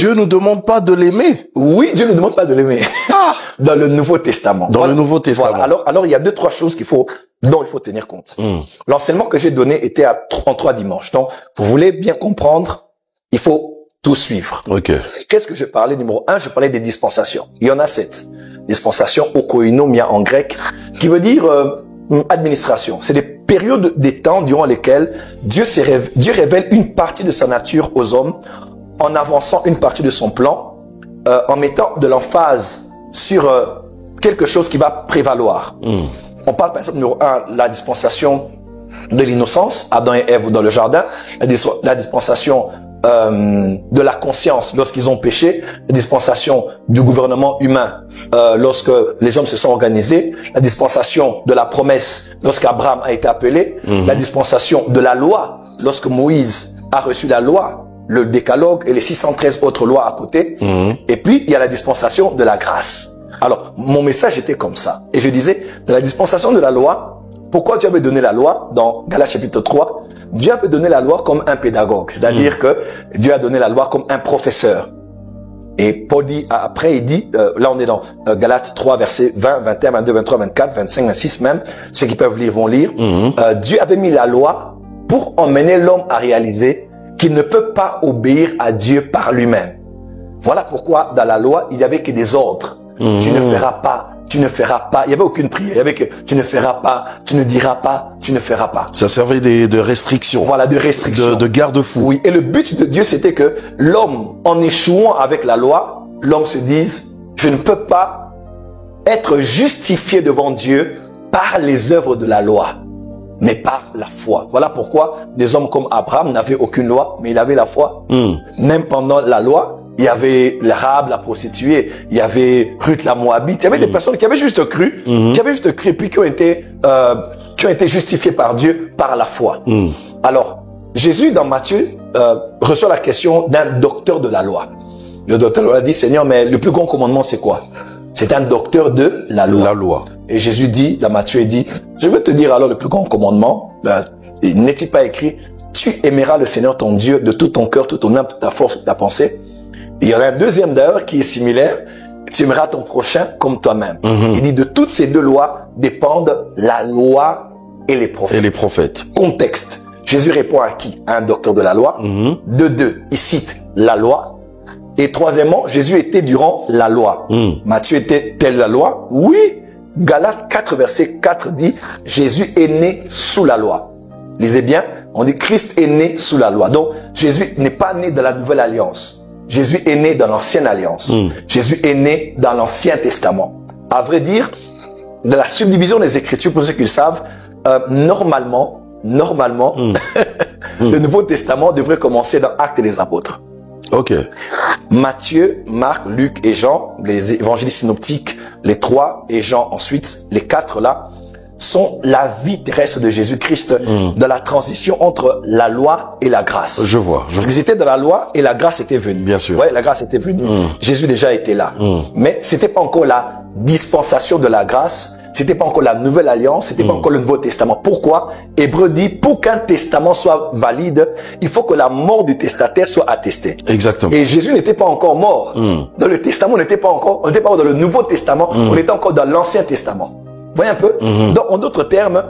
Dieu nous demande pas de l'aimer. Oui, Dieu ne demande pas de l'aimer. Dans le Nouveau Testament. Dans le Nouveau Testament. Voilà. Alors, il y a deux, trois choses dont il faut tenir compte. L'enseignement que j'ai donné était en 3 dimanches. Donc, vous voulez bien comprendre, il faut tout suivre. Ok. Qu'est-ce que je parlais? Numéro 1, je parlais des dispensations. Il y en a 7. Dispensation, okoinomia en grec, qui veut dire administration. C'est des périodes des temps durant lesquelles Dieu révèle une partie de sa nature aux hommes en avançant une partie de son plan, en mettant de l'emphase sur quelque chose qui va prévaloir. On parle par exemple numéro 1, la dispensation de l'innocence, Adam et Ève dans le jardin, la dispensation de la conscience lorsqu'ils ont péché, la dispensation du gouvernement humain lorsque les hommes se sont organisés, la dispensation de la promesse lorsqu'Abraham a été appelé, la dispensation de la loi lorsque Moïse a reçu la loi, le décalogue et les 613 autres lois à côté, et puis il y a la dispensation de la grâce. Alors mon message était comme ça, et je disais, dans la dispensation de la loi, pourquoi Dieu avait donné la loi dans Galates chapitre 3? Dieu avait donné la loi comme un pédagogue, c'est-à-dire que Dieu a donné la loi comme un professeur. Et Paul dit, après il dit, là on est dans Galates 3 versets 20, 21, 22, 23, 24, 25, 26 même, ceux qui peuvent lire vont lire. Dieu avait mis la loi pour emmener l'homme à réaliser qu'il ne peut pas obéir à Dieu par lui-même. Voilà pourquoi dans la loi, il n'y avait que des ordres. Tu ne feras pas. Tu ne feras pas. Il n'y avait aucune prière. Il y avait que tu ne feras pas, tu ne diras pas, tu ne feras pas. Ça servait de restrictions. Voilà, de restrictions. De garde-fous. Oui. Et le but de Dieu, c'était que l'homme, en échouant avec la loi, l'homme se dise, je ne peux pas être justifié devant Dieu par les œuvres de la loi, mais par la foi. Voilà pourquoi des hommes comme Abraham n'avaient aucune loi, mais il avait la foi. Même pendant la loi, il y avait l'Arabe, la prostituée, il y avait Ruth la Moabite, il y avait des personnes qui avaient juste cru, et puis qui ont été justifiées par Dieu par la foi. Alors, Jésus dans Matthieu reçoit la question d'un docteur de la loi. Le docteur de la loi dit, Seigneur, mais le plus grand commandement c'est quoi? C'est un docteur de la loi. La loi. Et Jésus dit, dans Matthieu, il dit, je veux te dire alors le plus grand commandement, n'est-il pas écrit, tu aimeras le Seigneur ton Dieu de tout ton cœur, toute ton âme, toute ta force, toute ta pensée. Il y en a un deuxième d'ailleurs qui est similaire. Tu aimeras ton prochain comme toi-même. Il dit de toutes ces deux lois dépendent la loi et les prophètes. Et les prophètes. Contexte. Jésus répond à qui? À un docteur de la loi. De deux, il cite la loi. Et troisièmement, Jésus était durant la loi. Matthieu était-elle la loi? Oui. Galates 4 verset 4 dit Jésus est né sous la loi. Lisez bien, on dit Christ est né sous la loi. Donc Jésus n'est pas né dans la nouvelle alliance. Jésus est né dans l'ancienne alliance. Jésus est né dans l'ancien testament. À vrai dire, de la subdivision des Écritures, pour ceux qui le savent, normalement, le Nouveau Testament devrait commencer dans Actes des Apôtres. Ok. Matthieu, Marc, Luc et Jean, les évangiles synoptiques, les 3 et Jean ensuite, les 4 là, sont la vie terrestre de Jésus-Christ dans la transition entre la loi et la grâce. Je vois. Parce qu'ils étaient dans la loi et la grâce était venue. Bien sûr. Ouais, la grâce était venue. Jésus déjà était là. Mais c'était pas encore la dispensation de la grâce. C'était pas encore la nouvelle alliance. C'était pas encore le Nouveau Testament. Pourquoi? Hébreu dit, pour qu'un testament soit valide, il faut que la mort du testataire soit attestée. Exactement. Et Jésus n'était pas encore mort. Dans le testament, on n'était pas encore dans le Nouveau Testament. On était encore dans l'Ancien Testament. Vous voyez un peu? Donc, en d'autres termes,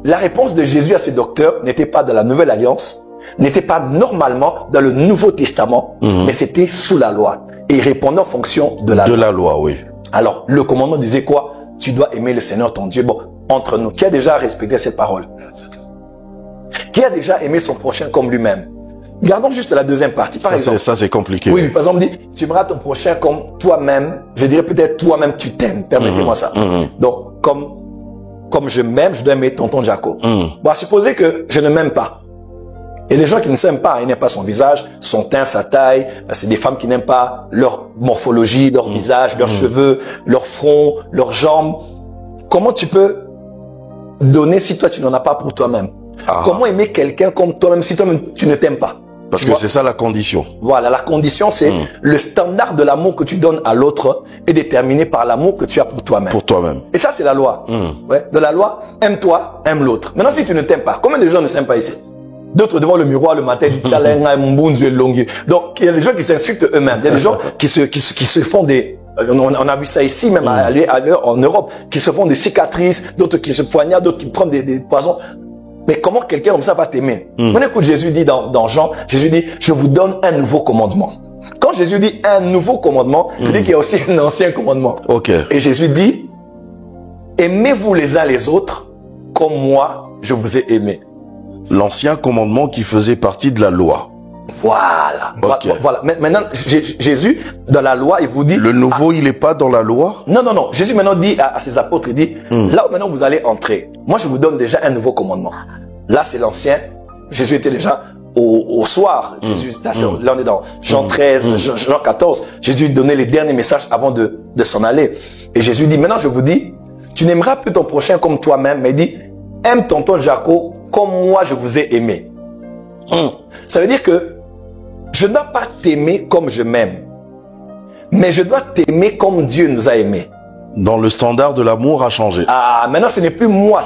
la réponse de Jésus à ses docteurs n'était pas dans la Nouvelle Alliance, n'était pas normalement dans le Nouveau Testament, mais c'était sous la loi. Et il répondait en fonction de la loi. De la loi, oui. Alors, le commandement disait quoi? Tu dois aimer le Seigneur ton Dieu. Bon, entre nous, qui a déjà respecté cette parole? Qui a déjà aimé son prochain comme lui-même? Gardons juste la deuxième partie. Par exemple, ça, c'est compliqué. Oui, par exemple, dit, tu aimeras ton prochain comme toi-même. Je dirais peut-être toi-même, tu t'aimes. Permettez-moi ça. Donc, comme je m'aime, je dois aimer tonton Jaco. Bon, supposez que je ne m'aime pas. Et les gens qui ne s'aiment pas, ils n'aiment pas son visage, son teint, sa taille. C'est des femmes qui n'aiment pas leur morphologie, leur visage, leurs cheveux, leur front, leurs jambes. Comment tu peux donner si toi tu n'en as pas pour toi-même? Comment aimer quelqu'un comme toi-même si toi-même tu ne t'aimes pas? Parce que c'est ça la condition. Voilà, la condition c'est le standard de l'amour que tu donnes à l'autre est déterminé par l'amour que tu as pour toi-même. Pour toi-même. Et ça c'est la loi. Ouais, de la loi, aime-toi, aime l'autre. Maintenant si tu ne t'aimes pas, combien de gens ne s'aiment pas ici? D'autres devant le miroir le matin disent Talenga Mbunzu et Longi. Donc il y a des gens qui s'insultent eux-mêmes. Il y a des gens qui se font des on a vu ça ici même en Europe, qui se font des cicatrices, d'autres qui se poignardent, d'autres qui prennent des poisons. Mais comment quelqu'un comme ça va t'aimer? On écoute Jésus dit dans Jean, Jésus dit je vous donne un nouveau commandement. Quand Jésus dit un nouveau commandement, il dit qu'il y a aussi un ancien commandement. Okay. Et Jésus dit aimez-vous les uns les autres comme moi je vous ai aimé. L'ancien commandement qui faisait partie de la loi. Voilà. Okay. Voilà. Maintenant, Jésus, dans la loi, il vous dit... Le nouveau, il n'est pas dans la loi? Non, non, non. Jésus maintenant dit à ses apôtres, il dit, là où maintenant vous allez entrer, moi je vous donne déjà un nouveau commandement. Là, c'est l'ancien. Jésus était déjà au soir. Jésus, là on est dans Jean 13, Jean 14. Jésus donnait les derniers messages avant de s'en aller. Et Jésus dit, maintenant je vous dis, tu n'aimeras plus ton prochain comme toi-même, mais il dit, aime tonton Jaco comme moi je vous ai aimé. Ça veut dire que je ne dois pas t'aimer comme je m'aime, mais je dois t'aimer comme Dieu nous a aimés. Dans le standard de l'amour a changé. Ah, maintenant ce n'est plus moi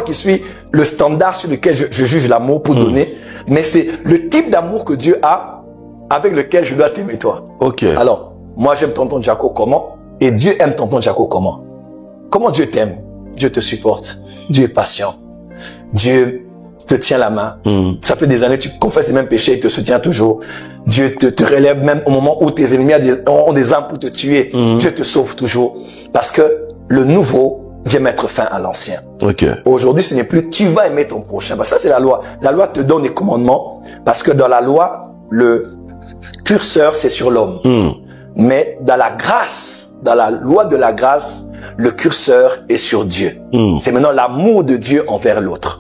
qui suis le standard sur lequel je juge l'amour pour donner, mais c'est le type d'amour que Dieu a avec lequel je dois t'aimer toi. Ok. Alors, moi j'aime tonton Jaco comment? Et Dieu aime tonton Jaco comment? Comment Dieu t'aime? Dieu te supporte. Dieu est patient. Dieu te tient la main. Ça fait des années tu confesses les mêmes péchés, il te soutient toujours. Dieu te relève même au moment où tes ennemis ont des armes pour te tuer. Dieu te sauve toujours. Parce que le nouveau vient mettre fin à l'ancien. Okay. Aujourd'hui, ce n'est plus tu vas aimer ton prochain. Ça, c'est la loi. La loi te donne des commandements parce que dans la loi, le curseur, c'est sur l'homme. Mais dans la grâce, dans la loi de la grâce, le curseur est sur Dieu. C'est maintenant l'amour de Dieu envers l'autre.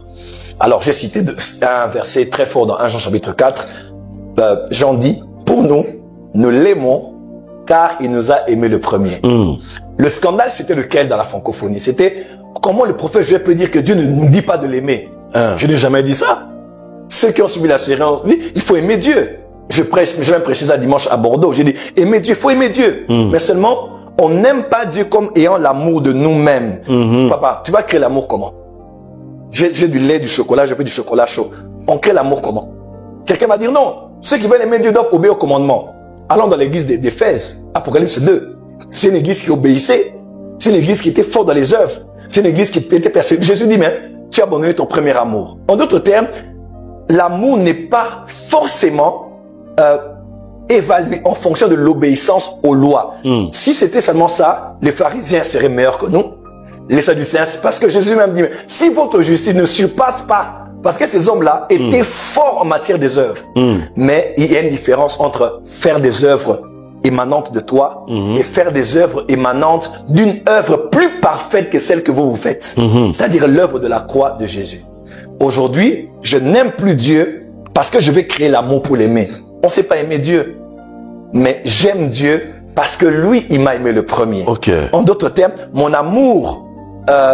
Alors, j'ai cité un verset très fort dans 1 Jean chapitre 4. Jean dit, pour nous, nous l'aimons car il nous a aimé le premier. Le scandale, c'était lequel dans la francophonie? C'était comment le prophète Joël peut dire que Dieu ne nous dit pas de l'aimer. Je n'ai jamais dit ça. Ceux qui ont suivi la série, il faut aimer Dieu. J'ai même prêché ça dimanche à Bordeaux. J'ai dit, aimer Dieu, il faut aimer Dieu. Mais seulement, on n'aime pas Dieu comme ayant l'amour de nous-mêmes. Papa, tu vas créer l'amour comment? J'ai du lait, du chocolat, je fais du chocolat chaud. On crée l'amour comment? Quelqu'un va dire non. Ceux qui veulent aimer Dieu doivent obéir au commandement. Allons dans l'église d'Éphèse, Apocalypse 2. C'est une église qui obéissait. C'est une église qui était forte dans les œuvres. C'est une église qui était persévérante. Jésus dit, mais tu as abandonné ton premier amour. En d'autres termes, l'amour n'est pas forcément évalué en fonction de l'obéissance aux lois. Si c'était seulement ça, les pharisiens seraient meilleurs que nous. Les Sadducéens, parce que Jésus même dit, mais si votre justice ne surpasse pas, parce que ces hommes-là étaient forts en matière des œuvres, mais il y a une différence entre faire des œuvres émanantes de toi et faire des œuvres émanantes d'une œuvre plus parfaite que celle que vous faites. C'est-à-dire l'œuvre de la croix de Jésus. Aujourd'hui, je n'aime plus Dieu parce que je vais créer l'amour pour l'aimer. On ne sait pas aimer Dieu, mais j'aime Dieu parce que lui, il m'a aimé le premier. Okay. En d'autres termes, mon amour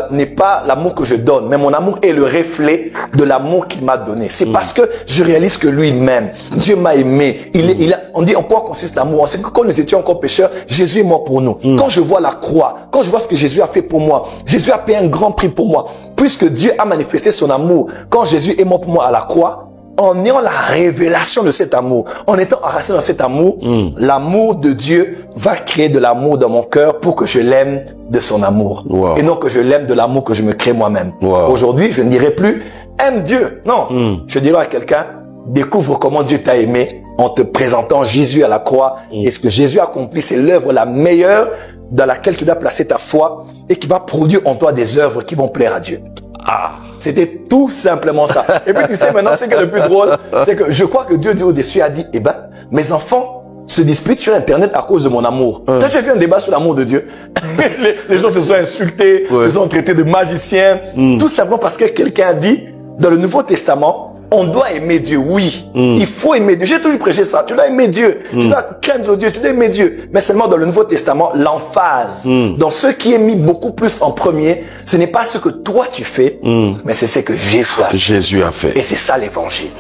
n'est pas l'amour que je donne, mais mon amour est le reflet de l'amour qu'il m'a donné. C'est parce que je réalise que lui m'aime. Dieu m'a aimé. On dit en quoi consiste l'amour? C'est que quand nous étions encore pécheurs, Jésus est mort pour nous. Quand je vois la croix, quand je vois ce que Jésus a fait pour moi, Jésus a payé un grand prix pour moi. Puisque Dieu a manifesté son amour, quand Jésus est mort pour moi à la croix, en ayant la révélation de cet amour, en étant enraciné dans cet amour, l'amour de Dieu va créer de l'amour dans mon cœur pour que je l'aime de son amour. Et non que je l'aime de l'amour que je me crée moi-même. Aujourd'hui, je ne dirai plus aime Dieu. Non, je dirai à quelqu'un, découvre comment Dieu t'a aimé en te présentant Jésus à la croix. Et ce que Jésus a accompli, c'est l'œuvre la meilleure dans laquelle tu dois placer ta foi et qui va produire en toi des œuvres qui vont plaire à Dieu. C'était tout simplement ça. Et puis tu sais maintenant, ce qui est le plus drôle, c'est que je crois que Dieu du au-dessus a dit, eh ben, mes enfants se disputent sur Internet à cause de mon amour. Quand j'ai vu un débat sur l'amour de Dieu, les gens se sont insultés, se sont traités de magiciens, tout simplement parce que quelqu'un a dit, dans le Nouveau Testament, on doit aimer Dieu, oui. Il faut aimer Dieu. J'ai toujours prêché ça. Tu dois aimer Dieu. Tu dois craindre Dieu. Tu dois aimer Dieu. Mais seulement dans le Nouveau Testament, l'emphase, dans ce qui est mis beaucoup plus en premier, ce n'est pas ce que toi tu fais, mais c'est ce que Jésus a fait. Jésus a fait. Et c'est ça l'évangile.